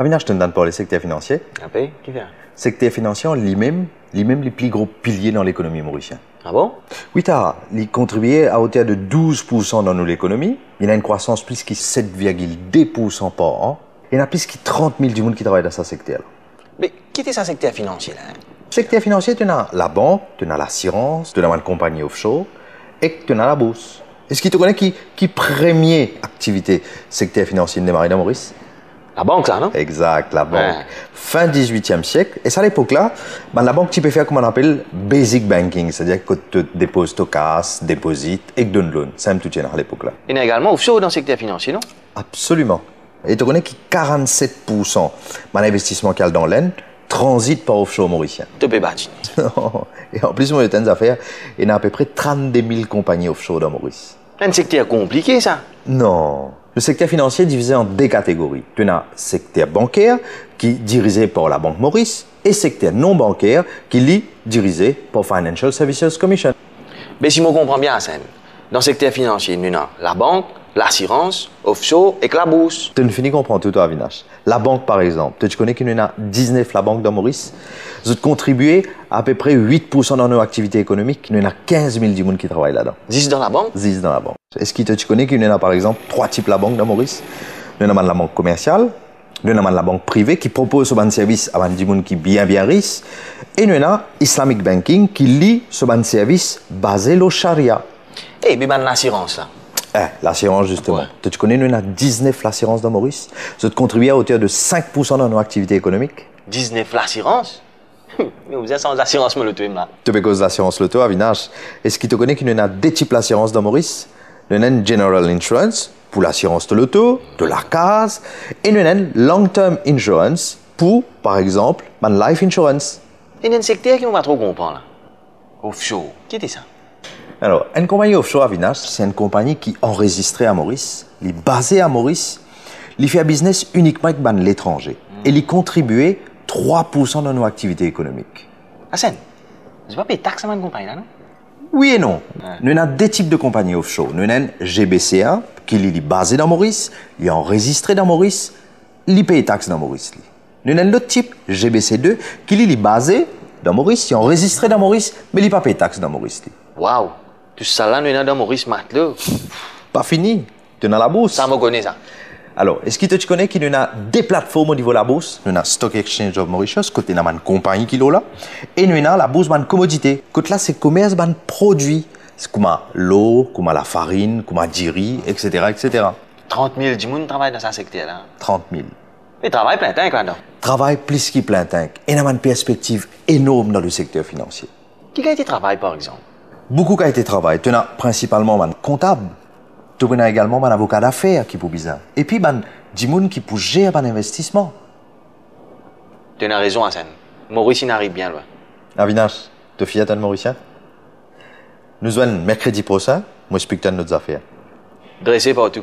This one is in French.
Avinash, je te donne pour le secteur financier. Ah ben, qui fait? Secteur financier, lui-même les plus gros piliers dans l'économie mauricienne. Ah bon? Oui, il contribuait à hauteur de 12% dans l'économie. Il a une croissance plus que 7,2% par an. Il y en a plus que 30 000 du monde qui travaille dans ce secteur. Mais qui était ce secteur financier là? Secteur financier, tu as la banque, tu as l'assurance, tu as une compagnie offshore et tu as la bourse. Est-ce que tu connais qui première activité secteur financier de démarrer dans Maurice? La banque, ça, non? Exact, la banque. Ouais. Fin 18e siècle. Et ça, à l'époque-là, la banque, tu peux faire comme on appelle basic banking, c'est-à-dire que tu déposes ton casse, déposites et que donnes l'eau. C'est un tout à l'époque-là. Il y a également offshore dans le secteur financier, non? Absolument. Et tu connais que 47% de l'investissement qu'il y a dans l'Inde transite par offshore mauricien. Tu peux battre. Et en plus, moi, j'ai des affaires, il y a à peu près 32 000 compagnies offshore dans Maurice. Un secteur compliqué, ça. Non. Le secteur financier est divisé en deux catégories. Tu as secteur bancaire, qui est dirigé par la Banque Maurice, et secteur non bancaire, qui est dirigé par Financial Services Commission. Mais si je comprends bien, Hassan, dans le secteur financier, nous avons la banque, l'assurance, offshore et la bourse. Tu ne finis comprendre tout, Avinash. La banque, par exemple, tu connais qu'il y en a 19 la banque dans Maurice. Vous contribuez à peu près 8% dans nos activités économiques. Il y en a 15 000 du monde qui travaillent là-dedans. 10 dans la banque? 10 dans la banque. Est-ce que tu connais qu'il y en a, par exemple, 3 types de la banque dans Maurice? Il y en a la banque commerciale, il y en a la banque privée qui propose ce service à du monde qui bien riche, et il y en a Islamic Banking qui lie ce service basé sur Sharia. Eh, mais l'assurance, là. L'assurance, justement. Ouais. Tu connais, nous, on a 19 l'assurance dans Maurice. Ça te contribue à hauteur de 5% dans nos activités économiques. 19 l'assurance? Mais vous êtes sans assurance, me le tuer, là. Tu peux cause l'assurance loto, Avinash. Est-ce que tu connais qu'il y en a deux types d'assurance dans Maurice? Il y en a une General Insurance pour l'assurance de l'auto, de la case, et il y en a une Long Term Insurance pour, par exemple, Life Insurance. Il y a un secteur qui ne va pas trop comprendre, là. Offshore. Qui était ça? Alors, une compagnie offshore Avinash, c'est une compagnie qui est enregistrée à Maurice, elle est basée à Maurice, elle fait un business uniquement avec l'étranger. Et elle contribue 3% dans nos activités économiques. Hassan, vous n'avez pas payé de taxes à une compagnie, là, non? Oui et non. Nous avons deux types de compagnies offshore. Nous avons GBCA, qui est basé dans Maurice, il est enregistré dans Maurice, il paye taxes dans Maurice. Nous avons l'autre type, GBC2, qui est basé dans Maurice, il est enregistré dans Maurice, mais il ne paye pas taxes dans Maurice. Waouh! Tout ça là, nous avons dans Maurice Matelot. Pas fini. Tu es dans la bourse. Ça me connaît, ça. Alors, est-ce que tu connais qu'il y a des plateformes au niveau de la bourse? Nous avons Stock Exchange of Mauritius, côté de une compagnie qui est là. Et nous avons la bourse de commodité. Côté là, c'est commerce de produits. C'est comme l'eau, comme la farine, comme du riz, etc., etc. 30 000 du monde travaille dans ce secteur-là. 30 000. Mais travaille plein temps, là-dedans. Travail plus qu'il plein temps. Et nous avons une perspective énorme dans le secteur financier. Qui a été travail, par exemple? Beaucoup qui a été travail. Tu as principalement un comptable. Tu as également un avocat d'affaires qui est bizarre. Et puis, des gens qui peuvent gérer un investissement. Tu as raison, Hassan. Maurice, il arrive bien loin. Avinash, tu fies à Mauricien? Nous sommes mercredi prochain. Moi, je explique nos affaires. Dressé partout.